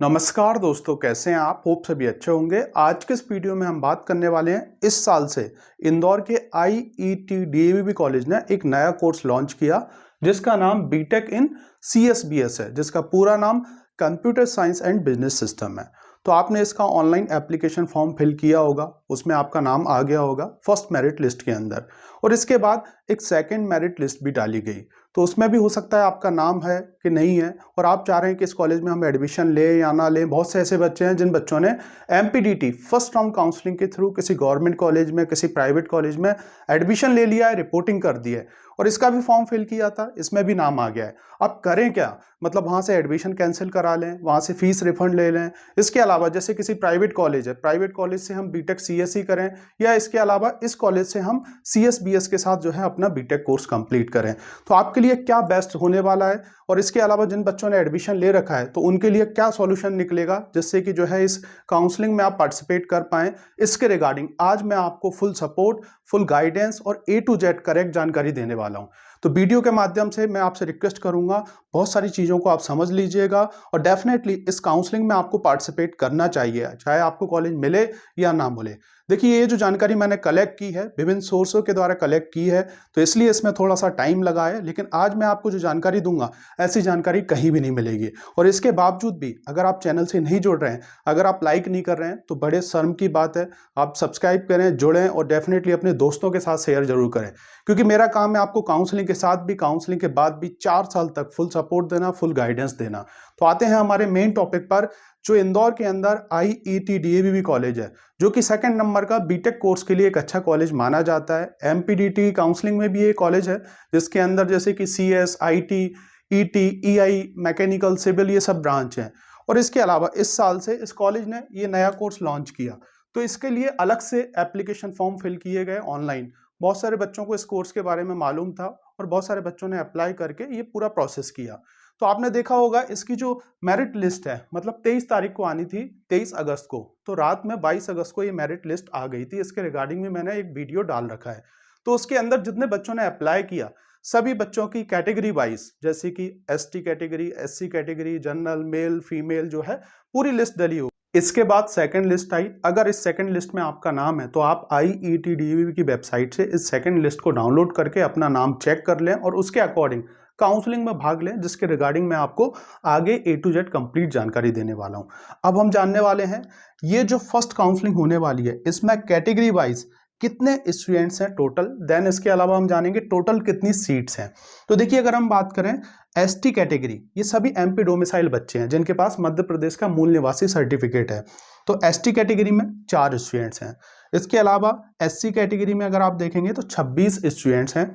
नमस्कार दोस्तों, कैसे हैं आप? होप सभी अच्छे होंगे। आज के इस वीडियो में हम बात करने वाले हैं इस साल से इंदौर के आईईटी डीएवीबी कॉलेज ने एक नया कोर्स लॉन्च किया जिसका नाम बीटेक इन सीएसबीएस है, जिसका पूरा नाम computer science and business system है। तो आपने इसका ऑनलाइन एप्लीकेशन फॉर्म फिल किया होगा, उसमें आपका नाम आ गया होगा फर्स्ट मेरिट लिस्ट के अंदर, और इसके बाद एक सेकंड मेरिट लिस्ट भी डाली गई। तो उसमें भी हो सकता है आपका नाम है कि नहीं है और आप चाह रहे हैं कि इस कॉलेज में हम एडमिशन लें या ना लें। बहुत से ऐसे बच्चे हैं जिन बच्चों ने एमपीडीटी फर्स्ट राउंड काउंसलिंग के थ्रू किसी गवर्नमेंट कॉलेज में, किसी प्राइवेट कॉलेज में एडमिशन ले लिया है, रिपोर्टिंग कर दी है और इसका भी फॉर्म फिल किया था, इसमें भी नाम आ गया है। अब करें क्या? मतलब वहाँ से एडमिशन कैंसिल करा लें, वहाँ से फीस रिफंड ले लें। इसके अलावा जैसे किसी प्राइवेट कॉलेज है, प्राइवेट कॉलेज से हम बीटेक सीएसई करें, या इसके अलावा इस कॉलेज से हम सीएसबीएस के साथ जो है अपना बीटेक कोर्स कंप्लीट करें। तो आपके लिए क्या बेस्ट होने वाला है, और इसके अलावा जिन बच्चों ने एडमिशन ले रखा है तो उनके लिए क्या सॉल्यूशन निकलेगा जिससे कि जो है इस काउंसलिंग में आप पार्टिसिपेट कर पाएं, इसके रिगार्डिंग आज मैं आपको फुल सपोर्ट, फुल गाइडेंस और ए टू जेड करेक्ट जानकारी देने वाला हूं। तो वीडियो के माध्यम से मैं आपसे रिक्वेस्ट करूंगा, बहुत सारी चीज़ों को आप समझ लीजिएगा और डेफिनेटली इस काउंसलिंग में आपको पार्टिसिपेट करना चाहिए, चाहे आपको कॉलेज मिले या ना मिले। देखिए, ये जो जानकारी मैंने कलेक्ट की है विभिन्न सोर्सों के द्वारा कलेक्ट की है, तो इसलिए इसमें थोड़ा सा टाइम लगा है, लेकिन आज मैं आपको जो जानकारी दूंगा ऐसी जानकारी कहीं भी नहीं मिलेगी। और इसके बावजूद भी अगर आप चैनल से नहीं जुड़ रहे हैं, अगर आप लाइक नहीं कर रहे हैं, तो बड़े शर्म की बात है। आप सब्सक्राइब करें, जुड़ें और डेफिनेटली अपने दोस्तों के साथ शेयर जरूर करें, क्योंकि मेरा काम है आपको काउंसलिंग के साथ भी, काउंसलिंग के बाद भी 4 साल तक फुल सपोर्ट देना, फुल गाइडेंस देना। तो आते हैं हमारे मेन टॉपिक पर, जो इंदौर के अंदर आईईटी डीएवीबी कॉलेज है, जो कि सेकंड नंबर का बीटेक कोर्स के लिए एक अच्छा कॉलेज माना जाता है। एमपीडीटी काउंसलिंग में भी ये कॉलेज है जिसके अंदर जैसे कि CS, IT, ET, EI, mechanical, civil, ये सब ब्रांच हैं। और इसके अलावा इस साल से इस कॉलेज ने ये नया कोर्स लॉन्च किया, तो इसके लिए अलग से एप्लीकेशन फॉर्म फिल किए गए ऑनलाइन। बहुत सारे बच्चों को इस कोर्स के बारे में मालूम था और बहुत सारे बच्चों ने अप्लाई करके ये पूरा प्रोसेस किया। तो आपने देखा होगा इसकी जो मेरिट लिस्ट है, मतलब 23 तारीख को आनी थी, 23 अगस्त को, तो रात में 22 अगस्त को ये मेरिट लिस्ट आ गई थी। इसके रिगार्डिंग में मैंने एक वीडियो डाल रखा है। तो उसके अंदर जितने बच्चों ने अप्लाई किया, सभी बच्चों की कैटेगरी वाइज, जैसे कि ST category, SC category, general, male, female, जो है पूरी लिस्ट डली हो। इसके बाद सेकंड लिस्ट आई। अगर इस सेकंड लिस्ट में आपका नाम है तो आप आईईटी डीएवीबी की वेबसाइट से इस सेकंड लिस्ट को डाउनलोड करके अपना नाम चेक कर लें और उसके अकॉर्डिंग काउंसलिंग में भाग लें, जिसके रिगार्डिंग मैं आपको आगे ए टू जेड कंप्लीट जानकारी देने वाला हूं। अब हम जानने वाले हैं ये जो फर्स्ट काउंसलिंग होने वाली है, इसमें कैटेगरी वाइज कितने स्टूडेंट्स हैं टोटल, देन इसके अलावा हम जानेंगे टोटल कितनी सीट्स हैं। तो देखिए, अगर हम बात करें एसटी कैटेगरी, ये सभी एमपी डोमिसाइल बच्चे हैं जिनके पास मध्य प्रदेश का मूल निवासी सर्टिफिकेट है। तो एसटी कैटेगरी में 4 स्टूडेंट्स हैं। इसके अलावा एससी कैटेगरी में अगर आप देखेंगे तो 26 स्टूडेंट्स हैं।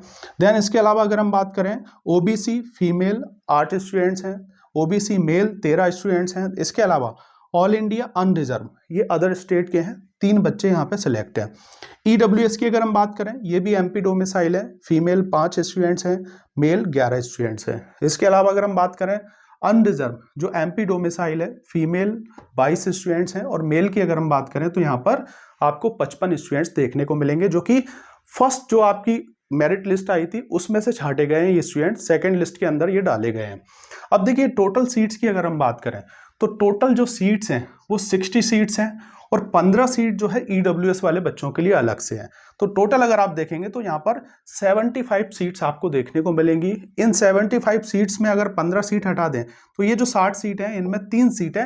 देन इसके अलावा अगर हम बात करें ओबीसी फीमेल 8 स्टूडेंट्स हैं, ओबीसी मेल 13 स्टूडेंट्स हैं। इसके अलावा ऑल इंडिया अनरिजर्व, ये अदर स्टेट के हैं, 3 बच्चे यहाँ पे सिलेक्ट हैं। ईडब्ल्यूएस की अगर हम बात करें, ये भी एमपी डोमिसाइल है, फीमेल 5 स्टूडेंट्स हैं, मेल 11 स्टूडेंट्स हैं। इसके अलावा अगर हम बात करें अनरिजर्व, जो एमपी डोमिसाइल है, फीमेल 22 स्टूडेंट्स हैं, और मेल की अगर हम बात करें तो यहाँ पर आपको 55 स्टूडेंट्स देखने को मिलेंगे, जो कि फर्स्ट जो आपकी मेरिट लिस्ट आई थी उसमें से छांटे गए हैं ये स्टूडेंट, सेकंड लिस्ट के अंदर ये डाले गए हैं। अब देखिए, टोटल सीट्स की अगर हम बात करें तो टोटल जो सीट्स हैं वो 60 सीट्स हैं और 15 सीट जो है ईडब्ल्यूएस वाले बच्चों के लिए अलग से है। तो टोटल अगर आप देखेंगे तो यहाँ पर 75 सीट्स आपको देखने को मिलेंगी। इन 75 सीट्स में अगर 15 सीट हटा दें तो ये जो 60 सीट है, इनमें 3 सीटें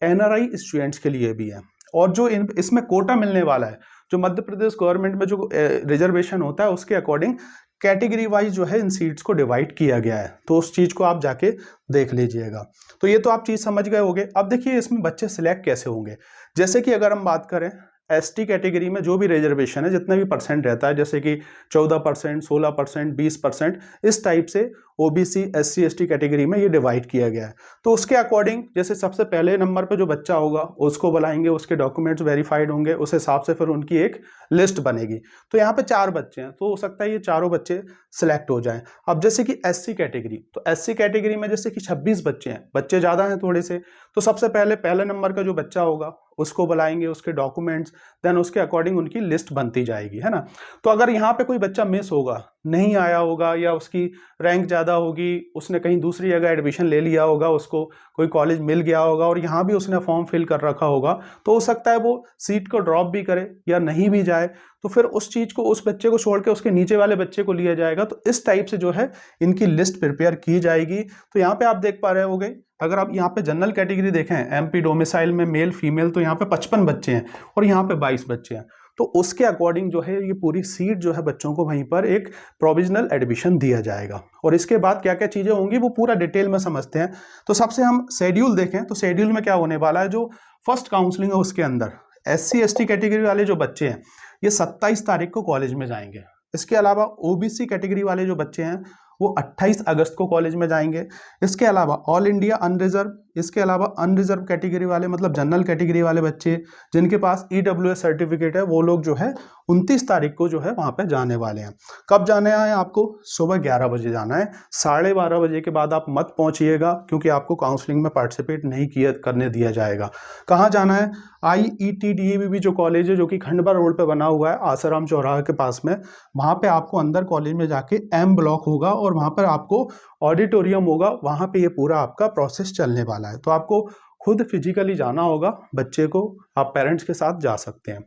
एनआरआई स्टूडेंट्स के लिए भी है। और जो इसमें कोटा मिलने वाला है, जो मध्य प्रदेश गवर्नमेंट में जो रिजर्वेशन होता है उसके अकॉर्डिंग कैटेगरी वाइज जो है इन सीट्स को डिवाइड किया गया है। तो उस चीज को आप जाके देख लीजिएगा। तो ये तो आप चीज समझ गए होंगे। अब देखिए, इसमें बच्चे सिलेक्ट कैसे होंगे। जैसे कि अगर हम बात करें एसटी कैटेगरी में जो भी रिजर्वेशन है, जितना भी परसेंट रहता है, जैसे कि 14%, 16%, 20%, इस टाइप से ओबीसी, एससी, एसटी कैटेगरी में ये डिवाइड किया गया है। तो उसके अकॉर्डिंग जैसे सबसे पहले नंबर पे जो बच्चा होगा उसको बुलाएंगे, उसके डॉक्यूमेंट्स वेरीफाइड होंगे, उस हिसाब से फिर उनकी एक लिस्ट बनेगी। तो यहाँ पे 4 बच्चे हैं, तो हो सकता है ये चारों बच्चे सिलेक्ट हो जाएं। अब जैसे कि एससी कैटेगरी, तो एससी कैटेगरी में जैसे कि 26 बच्चे हैं, बच्चे ज़्यादा हैं थोड़े से, तो सबसे पहले नंबर का जो बच्चा होगा उसको बुलाएंगे, उसके डॉक्यूमेंट्स, देन उसके अकॉर्डिंग उनकी लिस्ट बनती जाएगी, है ना। तो अगर यहाँ पे कोई बच्चा मिस होगा, नहीं आया होगा, या उसकी रैंक ज़्यादा होगी, उसने कहीं दूसरी जगह एडमिशन ले लिया होगा, उसको कोई कॉलेज मिल गया होगा और यहाँ भी उसने फॉर्म फिल कर रखा होगा, तो हो सकता है वो सीट को ड्रॉप भी करे या नहीं भी जाए, तो फिर उस चीज़ को, उस बच्चे को छोड़ के उसके नीचे वाले बच्चे को लिया जाएगा। तो इस टाइप से जो है इनकी लिस्ट प्रिपेयर की जाएगी। तो यहाँ पे आप देख पा रहे होगे, अगर आप यहाँ पे जनरल कैटेगरी देखें, एमपी डोमिसाइल में मेल फीमेल, तो यहाँ पे 55 बच्चे हैं और यहाँ पे 22 बच्चे हैं। तो उसके अकॉर्डिंग जो है ये पूरी सीट जो है बच्चों को वहीं पर एक प्रोविजनल एडमिशन दिया जाएगा। और इसके बाद क्या क्या चीज़ें होंगी वो पूरा डिटेल में समझते हैं। तो सबसे हम शेड्यूल देखें, तो शेड्यूल में क्या होने वाला है, जो फर्स्ट काउंसलिंग है उसके अंदर SC ST कैटेगरी वाले जो बच्चे हैं ये 27 तारीख को कॉलेज में जाएंगे। इसके अलावा OBC कैटेगरी वाले जो बच्चे हैं वो 28 अगस्त को कॉलेज में जाएंगे। इसके अलावा ऑल इंडिया अनरिजर्व, इसके अलावा अनरिजर्व कैटेगरी वाले मतलब जनरल कैटेगरी वाले बच्चे जिनके पास EWS सर्टिफिकेट है, वो लोग जो है 29 तारीख को जो है वहाँ पे जाने वाले हैं। कब जाने है आपको? सुबह 11 बजे जाना है। 12:30 बजे के बाद आप मत पहुँचिएगा, क्योंकि आपको काउंसलिंग में पार्टिसिपेट नहीं करने दिया जाएगा। कहाँ जाना है? IET DAVV जो कॉलेज है, जो कि खंडवा रोड पे बना हुआ है आसाराम चौराहा के पास में, वहाँ पे आपको अंदर कॉलेज में जाके M ब्लॉक होगा और वहाँ पर आपको ऑडिटोरियम होगा, वहाँ पे ये पूरा आपका प्रोसेस चलने वाला है। तो आपको खुद फिजिकली जाना होगा, बच्चे को आप पेरेंट्स के साथ जा सकते हैं।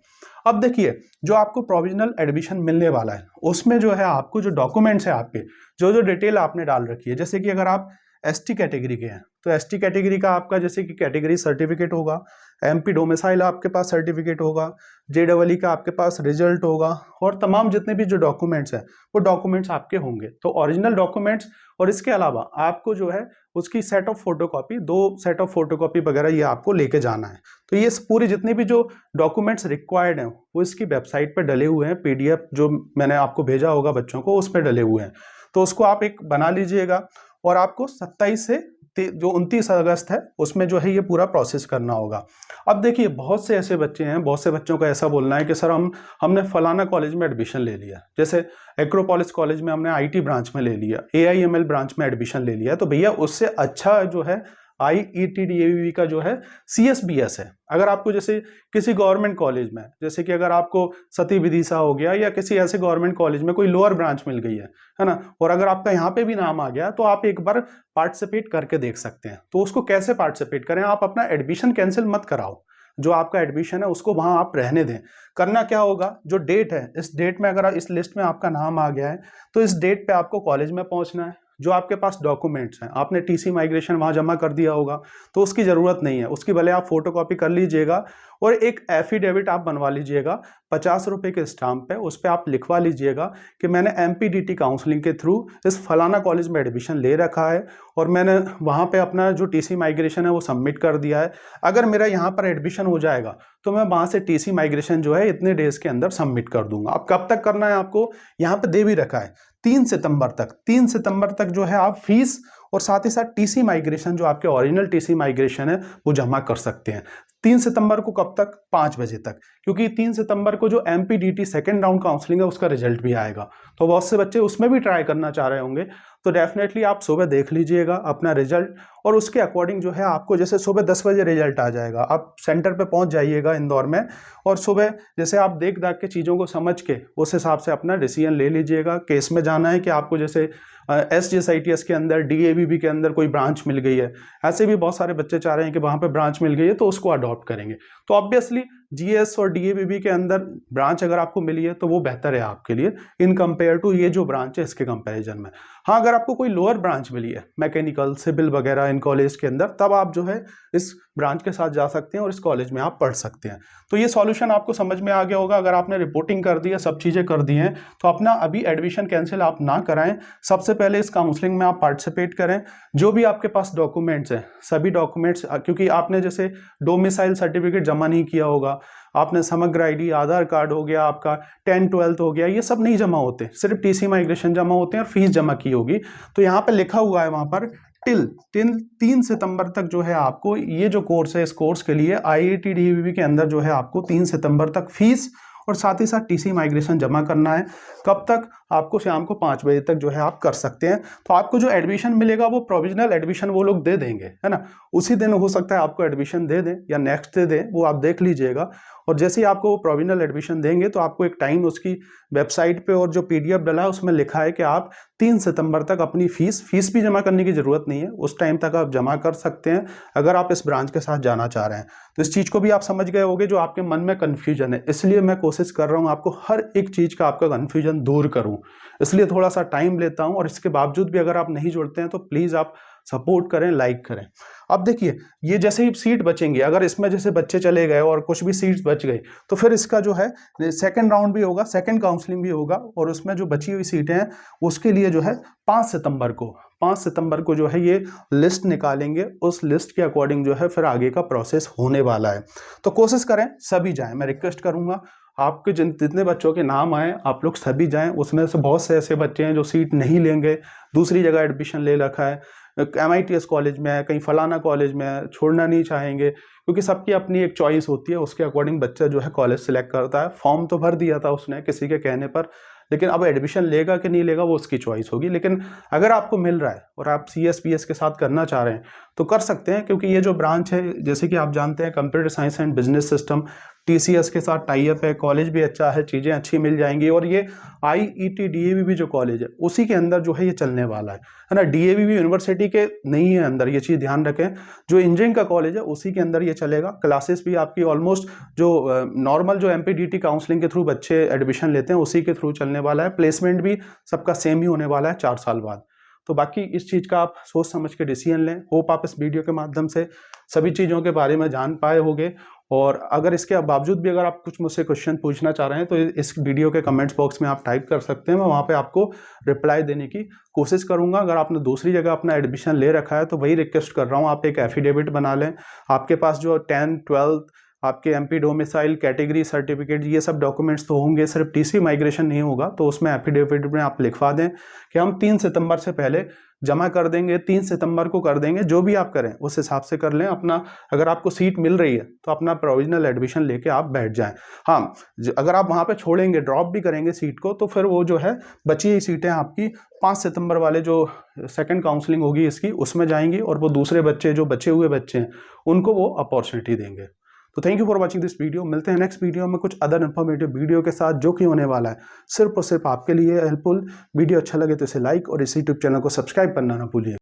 अब देखिए, जो आपको प्रोविजनल एडमिशन मिलने वाला है उसमें जो है आपको जो डॉक्यूमेंट्स है, आपके जो जो डिटेल आपने डाल रखी है, जैसे कि अगर आप ST कैटेगरी के हैं तो ST कैटेगरी का आपका जैसे कि कैटेगरी सर्टिफिकेट होगा, MP डोमिसाइल आपके पास सर्टिफिकेट होगा, JEE का आपके पास रिजल्ट होगा, और तमाम जितने भी जो डॉक्यूमेंट्स हैं वो डॉक्यूमेंट्स आपके होंगे। तो ओरिजिनल डॉक्यूमेंट्स, और इसके अलावा आपको जो है उसकी set of photocopy, 2 set of photocopy वगैरह ये आपको लेके जाना है। तो ये पूरी जितने भी जो डॉक्यूमेंट्स रिक्वायर्ड हैं वो इसकी वेबसाइट पर डले हुए हैं, PDF जो मैंने आपको भेजा होगा बच्चों को उस पर डले हुए हैं। तो उसको आप एक बना लीजिएगा और आपको 27 से जो 29 अगस्त है उसमें जो है ये पूरा प्रोसेस करना होगा। अब देखिए, बहुत से ऐसे बच्चे हैं, बहुत से बच्चों का ऐसा बोलना है कि सर हमने फलाना कॉलेज में एडमिशन ले लिया, जैसे एक्रोपोलिस कॉलेज में हमने IT ब्रांच में ले लिया, AIML ब्रांच में एडमिशन ले लिया, तो भैया उससे अच्छा जो है IET DAVV का जो है CSBS है। अगर आपको जैसे किसी गवर्नमेंट कॉलेज में, जैसे कि अगर आपको सती विदिशा हो गया या किसी ऐसे गवर्नमेंट कॉलेज में कोई लोअर ब्रांच मिल गई है ना, और अगर आपका यहाँ पे भी नाम आ गया तो आप एक बार पार्टिसिपेट करके देख सकते हैं। तो उसको कैसे पार्टिसिपेट करें? आप अपना एडमिशन कैंसिल मत कराओ, जो आपका एडमिशन है उसको वहां आप रहने दें। करना क्या होगा, जो डेट है इस डेट में अगर इस लिस्ट में आपका नाम आ गया है तो इस डेट पे आपको कॉलेज में पहुंचना है। जो आपके पास डॉक्यूमेंट्स हैं, आपने TC माइग्रेशन वहाँ जमा कर दिया होगा तो उसकी ज़रूरत नहीं है, उसकी भले आप फोटोकॉपी कर लीजिएगा और एक एफिडेविट आप बनवा लीजिएगा 50 रुपये के स्टाम्प पे, उस पर आप लिखवा लीजिएगा कि मैंने MPDT काउंसलिंग के थ्रू इस फलाना कॉलेज में एडमिशन ले रखा है और मैंने वहाँ पे अपना जो TC माइग्रेशन है वो सबमिट कर दिया है। अगर मेरा यहाँ पर एडमिशन हो जाएगा तो मैं वहाँ से TC माइग्रेशन जो है इतने डेज के अंदर सबमिट कर दूंगा। अब कब तक करना है आपको, यहाँ पे दे भी रखा है 3 सितंबर तक। 3 सितंबर तक जो है आप फीस और साथ ही साथ TC माइग्रेशन, जो आपके ओरिजिनल TC माइग्रेशन है वो जमा कर सकते हैं। 3 सितंबर को कब तक? 5 बजे तक, क्योंकि 3 सितंबर को जो MPDT सेकेंड राउंड काउंसलिंग है उसका रिजल्ट भी आएगा। तो बहुत से बच्चे उसमें भी ट्राई करना चाह रहे होंगे, तो डेफिनेटली आप सुबह देख लीजिएगा अपना रिजल्ट, और उसके अकॉर्डिंग जो है आपको जैसे सुबह 10 बजे रिजल्ट आ जाएगा, आप सेंटर पे पहुंच जाइएगा इंदौर में, और सुबह जैसे आप देख दाख के चीज़ों को समझ के उस हिसाब से अपना डिसीजन ले लीजिएगा। केस में जाना है कि आपको जैसे SGSITS के अंदर, DAVV के अंदर कोई ब्रांच मिल गई है, ऐसे भी बहुत सारे बच्चे चाह रहे हैं कि वहाँ पे ब्रांच मिल गई है तो उसको अडॉप्ट करेंगे। तो ऑब्वियसली GS और DAVV के अंदर ब्रांच अगर आपको मिली है तो वो बेहतर है आपके लिए इन कंपेयर टू ये जो ब्रांच है इसके कंपैरिजन में। हाँ, अगर आपको कोई लोअर ब्रांच मिली है, मैकेनिकल, सिविल वगैरह इन कॉलेज के अंदर, तब आप जो है इस ब्रांच के साथ जा सकते हैं और इस कॉलेज में आप पढ़ सकते हैं। तो ये सॉल्यूशन आपको समझ में आ गया होगा। अगर आपने रिपोर्टिंग कर दी है, सब चीज़ें कर दी हैं, तो अपना अभी एडमिशन कैंसिल आप ना कराएं। सबसे पहले इस काउंसलिंग में आप पार्टिसिपेट करें। जो भी आपके पास डॉक्यूमेंट्स हैं, सभी डॉक्यूमेंट्स, क्योंकि आपने जैसे डोमिसाइल सर्टिफिकेट जमा नहीं किया होगा, आपने समग्र ID, आधार कार्ड हो गया, आपका 10-12 हो गया, ये सब नहीं जमा होते, सिर्फ TC माइग्रेशन जमा होते हैं और फीस जमा की होगी। तो यहाँ पे लिखा हुआ है वहाँ पर टिल 3 सितंबर तक जो है आपको ये जो कोर्स है, इस कोर्स के लिए IIT DAVV के अंदर जो है आपको 3 सितंबर तक फीस और साथ ही साथ TC माइग्रेशन जमा करना है। कब तक? आपको शाम को 5 बजे तक जो है आप कर सकते हैं। तो आपको जो एडमिशन मिलेगा वो प्रोविजनल एडमिशन वो लोग दे देंगे, है ना। उसी दिन हो सकता है आपको एडमिशन दे दें या नेक्स्ट दे दें, वो आप देख लीजिएगा। और जैसे ही आपको वो प्रोविजनल एडमिशन देंगे तो आपको एक टाइम उसकी वेबसाइट पे और जो PDF डला है उसमें लिखा है कि आप 3 सितंबर तक अपनी फीस भी जमा करने की ज़रूरत नहीं है, उस टाइम तक आप जमा कर सकते हैं अगर आप इस ब्रांच के साथ जाना चाह रहे हैं। तो इस चीज़ को भी आप समझ गए होंगे जो आपके मन में कन्फ्यूजन है, इसलिए मैं कोशिश कर रहा हूँ आपको हर एक चीज़ का आपका कन्फ्यूजन दूर करूँ, इसलिए थोड़ा सा टाइम लेता हूँ। और इसके बावजूद भी अगर आप नहीं जुड़ते हैं तो प्लीज़ आप सपोर्ट करें, लाइक करें। अब देखिए, ये जैसे ही सीट बचेंगी, अगर इसमें जैसे बच्चे चले गए और कुछ भी सीट्स बच गई तो फिर इसका जो है सेकंड राउंड भी होगा, सेकंड काउंसलिंग भी होगा। और उसमें जो बची हुई सीटें हैं उसके लिए जो है 5 सितंबर को जो है ये लिस्ट निकालेंगे, उस लिस्ट के अकॉर्डिंग जो है फिर आगे का प्रोसेस होने वाला है। तो कोशिश करें सभी जाएं, मैं रिक्वेस्ट करूंगा आपके जितने बच्चों के नाम आए आप लोग सभी जाएं। उसमें से बहुत से ऐसे बच्चे हैं जो सीट नहीं लेंगे, दूसरी जगह एडमिशन ले रखा है, MITS कॉलेज में है, कहीं फलाना कॉलेज में है, छोड़ना नहीं चाहेंगे, क्योंकि सबकी अपनी एक चॉइस होती है, उसके अकॉर्डिंग बच्चा जो है कॉलेज सिलेक्ट करता है। फॉर्म तो भर दिया था उसने किसी के कहने पर, लेकिन अब एडमिशन लेगा कि नहीं लेगा वो उसकी चॉइस होगी। लेकिन अगर आपको मिल रहा है और आप CS-PS के साथ करना चाह रहे हैं तो कर सकते हैं, क्योंकि ये जो ब्रांच है जैसे कि आप जानते हैं computer science and business system TCS के साथ टाई अप है, कॉलेज भी अच्छा है, चीज़ें अच्छी मिल जाएंगी। और ये IET DAV भी जो कॉलेज है उसी के अंदर जो है ये चलने वाला है ना। DAV भी यूनिवर्सिटी के नहीं है अंदर, ये चीज़ ध्यान रखें। जो इंजीनियरिंग का कॉलेज है उसी के अंदर ये चलेगा। क्लासेस भी आपकी ऑलमोस्ट जो नॉर्मल जो MPDT काउंसलिंग के थ्रू बच्चे एडमिशन लेते हैं उसी के थ्रू चलने वाला है। प्लेसमेंट भी सबका सेम ही होने वाला है 4 साल बाद। तो बाकी इस चीज़ का आप सोच समझ के डिसीजन लें। होप आप इस वीडियो के माध्यम से सभी चीज़ों के बारे में जान पाए होंगे। और अगर इसके बावजूद भी अगर आप कुछ मुझसे क्वेश्चन पूछना चाह रहे हैं तो इस वीडियो के कमेंट्स बॉक्स में आप टाइप कर सकते हैं, मैं वहाँ पे आपको रिप्लाई देने की कोशिश करूँगा। अगर आपने दूसरी जगह अपना एडमिशन ले रखा है तो वही रिक्वेस्ट कर रहा हूँ आप एक एफिडेविट बना लें। आपके पास जो 10th 12th आपके MP डोमिसाइल कैटेगरी सर्टिफिकेट ये सब डॉक्यूमेंट्स तो होंगे, सिर्फ TC माइग्रेशन नहीं होगा, तो उसमें एफिडेविट में आप लिखवा दें कि हम 3 सितंबर से पहले जमा कर देंगे, 3 सितंबर को कर देंगे। जो भी आप करें उस हिसाब से कर लें अपना। अगर आपको सीट मिल रही है तो अपना प्रोविजनल एडमिशन लेके आप बैठ जाएं। हाँ, अगर आप वहाँ पे छोड़ेंगे, ड्रॉप भी करेंगे सीट को, तो फिर वो जो है बची हुई सीटें आपकी 5 सितंबर वाले जो सेकंड काउंसलिंग होगी इसकी उसमें जाएंगी, और वो दूसरे बच्चे जो बचे हुए बच्चे हैं उनको वो अपॉर्चुनिटी देंगे। तो thank you for watching this video. मिलते हैं नेक्स्ट वीडियो में कुछ अदर इन्फॉर्मेटिव वीडियो के साथ, जो कि होने वाला है सिर्फ और सिर्फ आपके लिए हेल्पफुल। वीडियो अच्छा लगे तो इसे लाइक और इस यूट्यूब चैनल को सब्सक्राइब करना ना भूलिए।